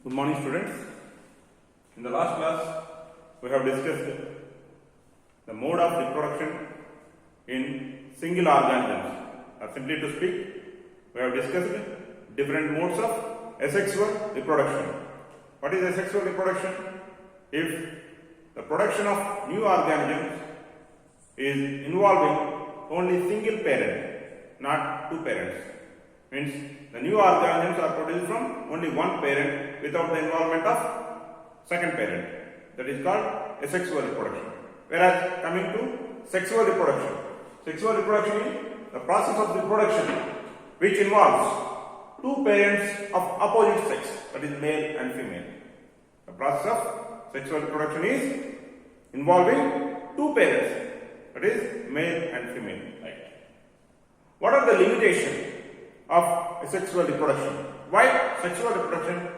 Good morning, students. In the last class, we have discussed the mode of reproduction in single organisms. Or simply to speak, we have discussed different modes of asexual reproduction. What is asexual reproduction? If the production of new organisms is involving only single parent, not two parents. Means the new organisms are produced from only one parent without the involvement of second parent. That is called asexual reproduction. Whereas coming to sexual reproduction is the process of reproduction which involves two parents of opposite sex, that is male and female. The process of sexual reproduction is involving two parents, that is male and female. Right. What are the limitations of asexual reproduction? Why sexual reproduction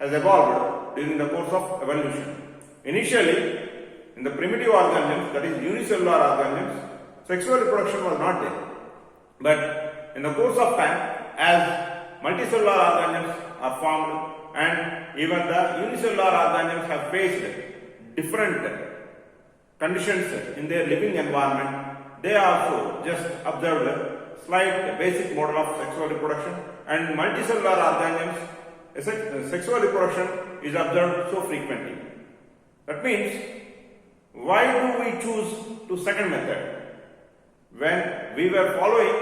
has evolved during the course of evolution? Initially, in the primitive organisms, that is unicellular organisms, sexual reproduction was not there. But in the course of time, as multicellular organisms are formed and even the unicellular organisms have faced different conditions in their living environment, they also just observed slight basic model of sexual reproduction, and multicellular organisms sexual reproduction is observed so frequently. That means, why do we choose to second method? When we were following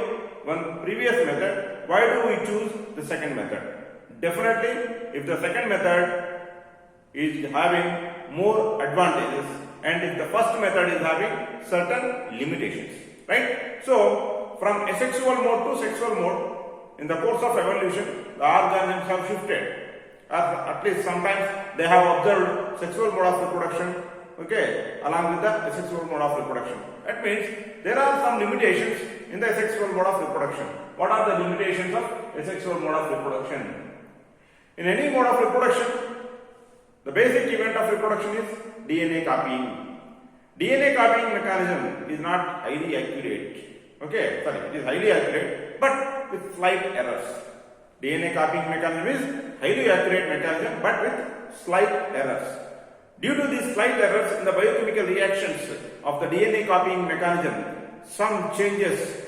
one previous method, why do we choose the second method? Definitely, if the second method is having more advantages and if the first method is having certain limitations, right? So, from asexual mode to sexual mode, in the course of evolution, the organisms have shifted. At least sometimes they have observed sexual mode of reproduction, okay, along with the asexual mode of reproduction. That means there are some limitations in the asexual mode of reproduction. What are the limitations of asexual mode of reproduction? In any mode of reproduction, the basic event of reproduction is DNA copying. DNA copying mechanism is not highly accurate. Okay, sorry, it is highly accurate, but with slight errors. DNA copying mechanism is highly accurate mechanism, but with slight errors. Due to these slight errors in the biochemical reactions of the DNA copying mechanism, some changes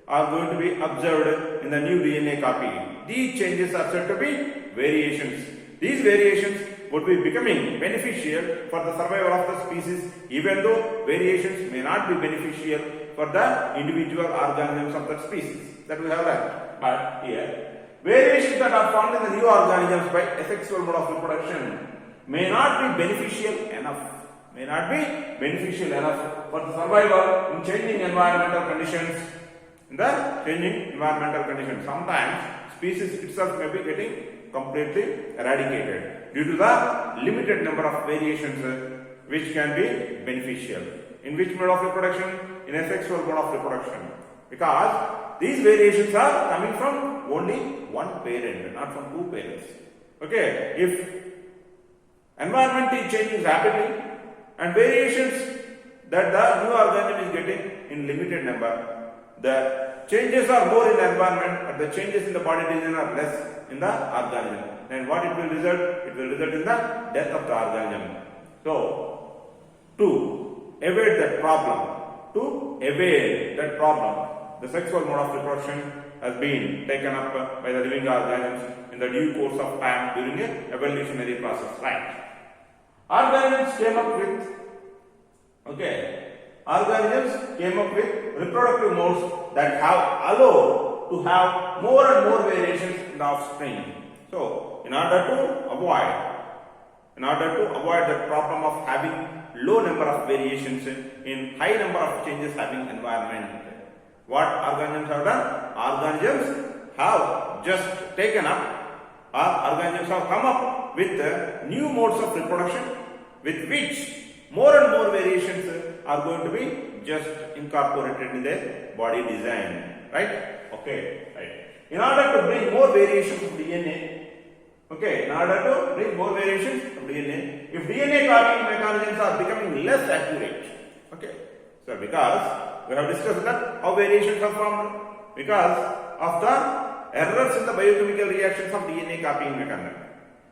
are going to be observed in the new DNA copy. These changes are said to be variations. These variations would be becoming beneficial for the survival of the species, even though variations may not be beneficial for the individual organisms of that species. That we have learned. But here, variations that are found in the new organisms by asexual mode of reproduction may not be beneficial enough. For the survival in changing environmental conditions. Sometimes species itself may be getting completely eradicated due to the limited number of variations which can be beneficial. In which mode of reproduction? In asexual mode of reproduction. Because these variations are coming from only one parent, not from two parents. Okay, if environment is changing rapidly and variations that the new organism is getting in limited number, the changes are more in the environment but the changes in the body region are less in the organism. Then what it will result? It will result in the death of the organism. So, to evade that problem, the sexual mode of reproduction has been taken up by the living organisms in the due course of time during an evolutionary process. Right? Organisms came up with reproductive modes that have allowed to have more and more variations in the offspring. So, in order to avoid the problem of having low number of variations in high number of changes having environment, what organisms have done? Organisms have just taken up, organisms have come up with new modes of reproduction with which more and more variations are going to be just incorporated in their body design. Right? Okay, right. In order to bring more variations of DNA, if DNA copying mechanisms are becoming less accurate, so because we have discussed that how variations are formed because of the errors in the biochemical reactions of DNA copying mechanism.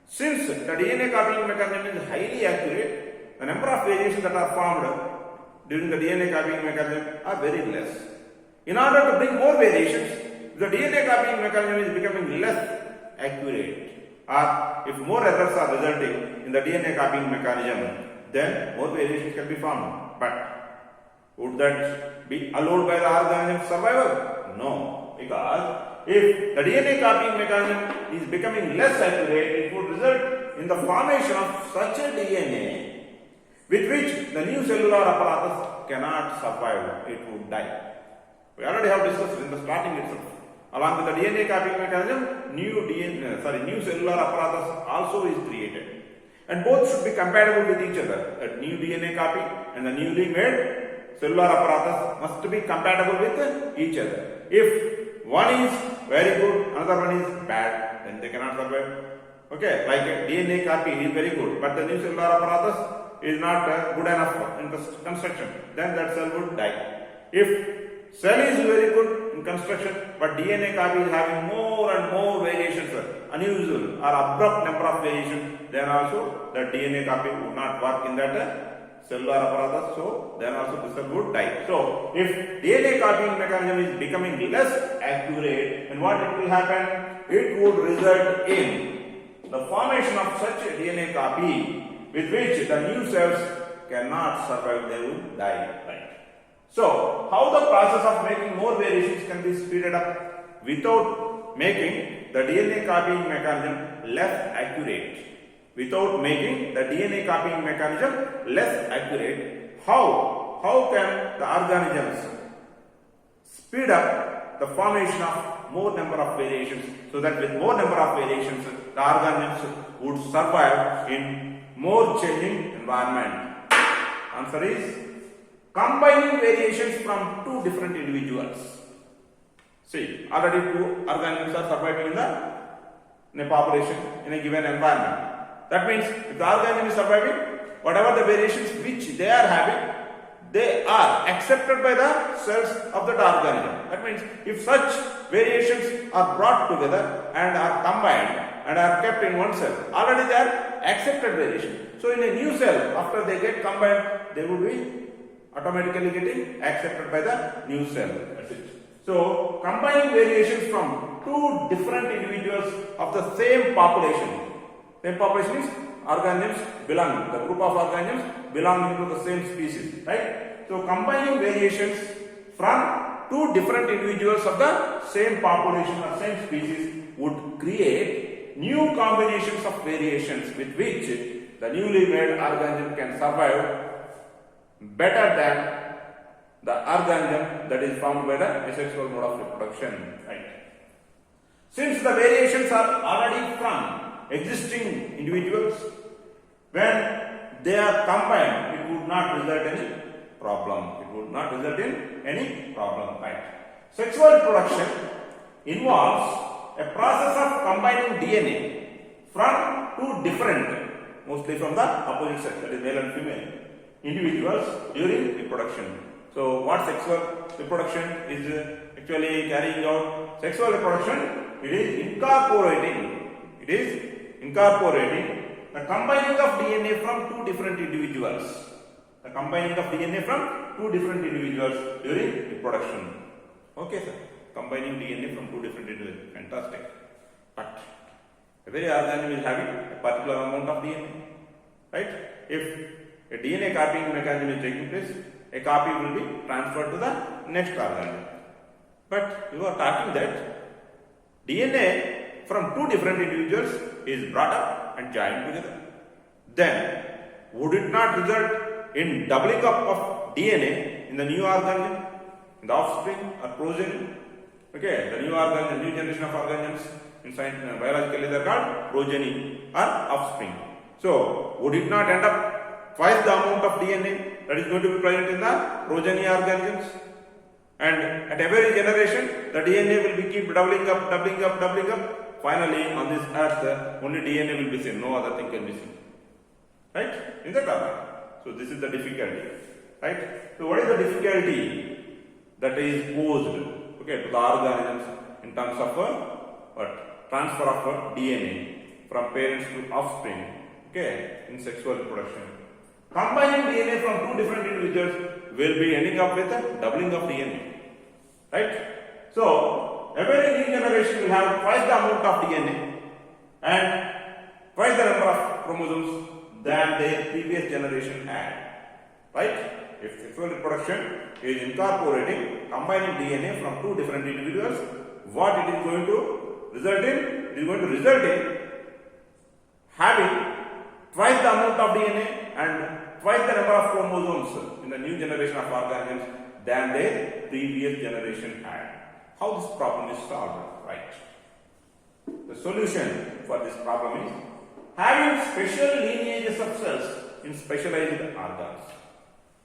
Since the DNA copying mechanism is highly accurate, the number of variations that are formed during the DNA copying mechanism are very less. In order to bring more variations, if the DNA copying mechanism is becoming less accurate, or if more errors are resulting in the DNA copying mechanism, then more variations can be formed. But would that be allowed by the organism's survival? No, because if the DNA copying mechanism is becoming less accurate, it would result in the formation of such a DNA with which the new cellular apparatus cannot survive. It would die. We already have discussed in the starting itself. Along with the DNA copying mechanism, new cellular apparatus also is created, and both should be compatible with each other. That new DNA copy and the newly made cellular apparatus must be compatible with each other. If one is very good, another one is bad, then they cannot survive. Okay, like a DNA copy is very good, but the new cellular apparatus is not good enough in construction, then that cell would die. If cell is very good in construction, but DNA copy is having more and more variations, unusual or abrupt number of variations, then also the DNA copy would not work in that cellular apparatus, so then also the cell would die. So, if DNA copying mechanism is becoming less accurate, then what it will happen? It would result in the formation of such a DNA copy with which the new cells cannot survive, they will die. Right. So, how the process of making more variations can be speeded up without making the DNA copying mechanism less accurate? Without making the DNA copying mechanism less accurate, how can the organisms speed up the formation of more number of variations, so that with more number of variations, the organisms would survive in more changing environment? Answer is combining variations from two different individuals. See, already two organisms are surviving in a population in a given environment. That means if the organism is surviving, whatever the variations which they are having, they are accepted by the cells of that organism. That means if such variations are brought together and are combined and are kept in one cell, already they are accepted variations. So in a new cell, after they get combined, they will be automatically getting accepted by the new cell. That's it. So combining variations from two different individuals of the same population. Same population is organisms belong, the group of organisms belonging to the same species, right? So combining variations from two different individuals of the same population or same species would create new combinations of variations with which the newly made organism can survive better than the organism that is formed by the asexual mode of reproduction, right? Since the variations are already from existing individuals, when they are combined, it would not result in any problem. It would not result in any problem, right? Sexual reproduction involves a process of combining DNA from two different, mostly from the opposite sex, that is male and female, individuals during reproduction. So, what sexual reproduction is actually carrying out? Sexual reproduction, it is incorporating the combining of DNA from two different individuals. The combining of DNA from two different individuals during reproduction. Okay, sir. Combining DNA from two different individuals. Fantastic. But every organism is having a particular amount of DNA. Right? If a DNA copying mechanism is taking place, a copy will be transferred to the next organism. But you are talking that DNA from two different individuals is brought up and joined together. Then, would it not result in doubling up of DNA in the new organism, in the offspring or progeny? Okay, the new organism, new generation of organisms in science, biologically they are called progeny or offspring. So, would it not end up twice the amount of DNA that is going to be present in the progeny organisms? And at every generation, the DNA will be keep doubling up. Finally, on this earth, only DNA will be seen, no other thing can be seen. Right? Is that right? So, this is the difficulty. Right? So, what is the difficulty that is posed, okay, to the organisms in terms of transfer of DNA? from parents to offspring, okay, in sexual reproduction. Combining DNA from two different individuals will be ending up with a doubling of DNA, right? So, every new generation will have twice the amount of DNA and twice the number of chromosomes than their previous generation had, right? If sexual reproduction is incorporating, combining DNA from two different individuals, what it is going to result in? It is going to result in having twice the amount of DNA and twice the number of chromosomes in the new generation of organisms than their previous generation had. How this problem is solved, right? The solution for this problem is having special lineages of cells in specialized organs.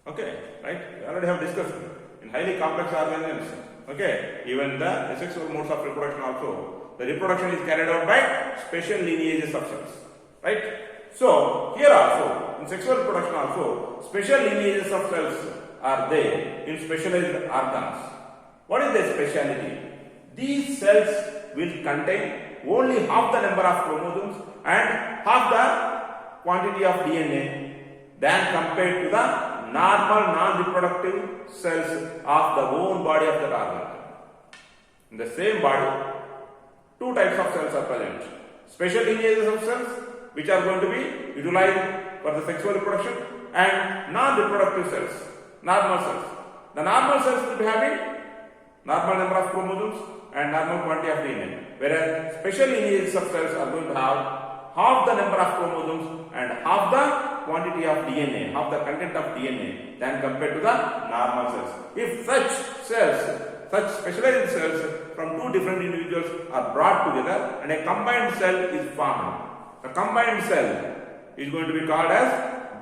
Okay, right? We already have discussed in highly complex organisms. Okay, even the asexual modes of reproduction also, the reproduction is carried out by special lineages of cells, right? So here also, in sexual reproduction also, special lineages of cells are there in specialized organs. What is their speciality? These cells will contain only half the number of chromosomes and half the quantity of DNA than compared to the normal non-reproductive cells of the own body of the organ. In the same body, two types of cells are present. Special lineages of cells which are going to be utilized for the sexual reproduction and non-reproductive cells, normal cells. The normal cells will be having normal number of chromosomes and normal quantity of DNA, whereas special lineages of cells are going to have half the number of chromosomes and half the quantity of DNA, half the content of DNA than compared to the normal cells. If such cells, such specialized cells from two different individuals are brought together and a combined cell is formed, the combined cell is going to be called as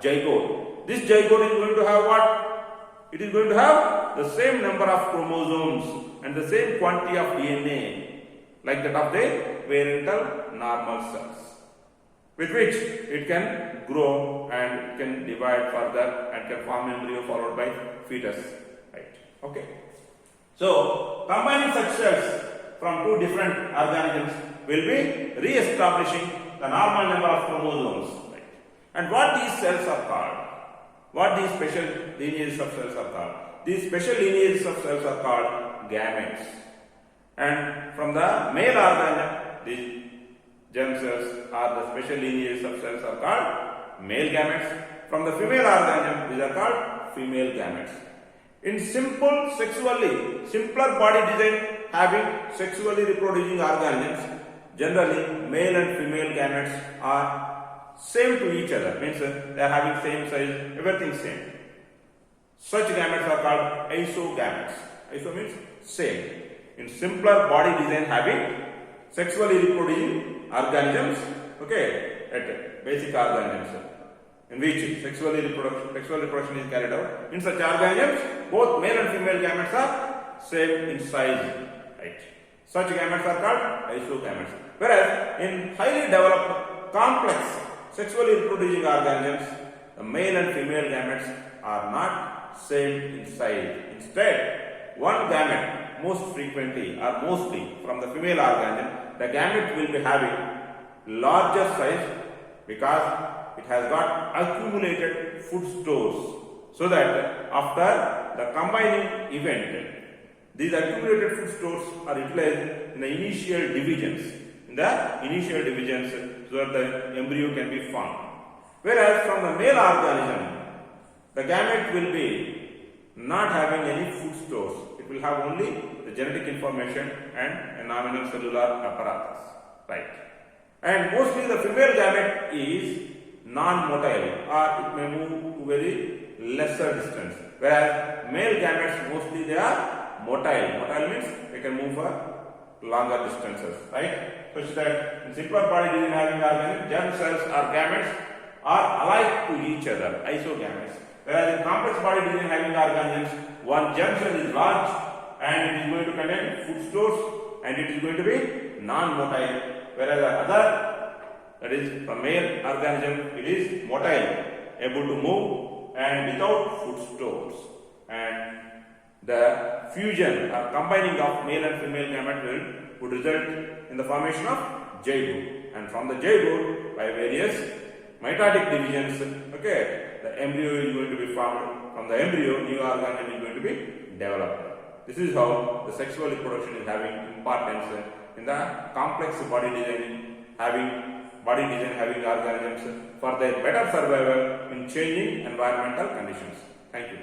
zygote. This zygote is going to have what? It is going to have the same number of chromosomes and the same quantity of DNA like that of the parental normal cells, with which it can grow and it can divide further and can form embryo followed by fetus, right? Okay. So, combining such cells from two different organisms will be re-establishing the normal number of chromosomes, right? And what these cells are called? What these special lineages of cells are called? These special lineages of cells are called gametes. And from the male organism, these germ cells or the special lineages of cells are called male gametes. From the female organism, these are called female gametes. In simpler body design having sexually reproducing organisms, generally male and female gametes are same to each other, means they are having same size, everything same. Such gametes are called isogametes. Iso means same. In simpler body design having sexually reproducing organisms, okay, at basic organisms in which sexual reproduction is carried out. In such organisms, both male and female gametes are same in size, right? Such gametes are called isogametes. Whereas in highly developed, complex, sexually reproducing organisms, the male and female gametes are not same in size. Instead, one gamete most frequently or mostly from the female organism, the gamete will be having larger size because it has got accumulated food stores, so that after the combining event, these accumulated food stores are utilized in the initial divisions, so that the embryo can be formed. Whereas from the male organism, the gamete will be not having any food stores. It will have only the genetic information and a nominal cellular apparatus, right? And mostly the female gamete is non-motile, or it may move to very lesser distance, whereas male gametes mostly they are motile. Motile means they can move for longer distances, right? Such that in simpler body design having organisms, germ cells or gametes are alike to each other, isogametes. Whereas in complex body design having organisms, one germ cell is large and it is going to contain food stores and it is going to be non-motile, whereas the other, that is the male organism, it is motile, able to move and without food stores. And the fusion or combining of male and female gamete would result in the formation of zygote, and from the zygote by various mitotic divisions, okay, the embryo is going to be formed. From the embryo, new organelle is going to be developed. This is how the sexual reproduction is having importance in the complex body design, having organisms for their better survival in changing environmental conditions. Thank you.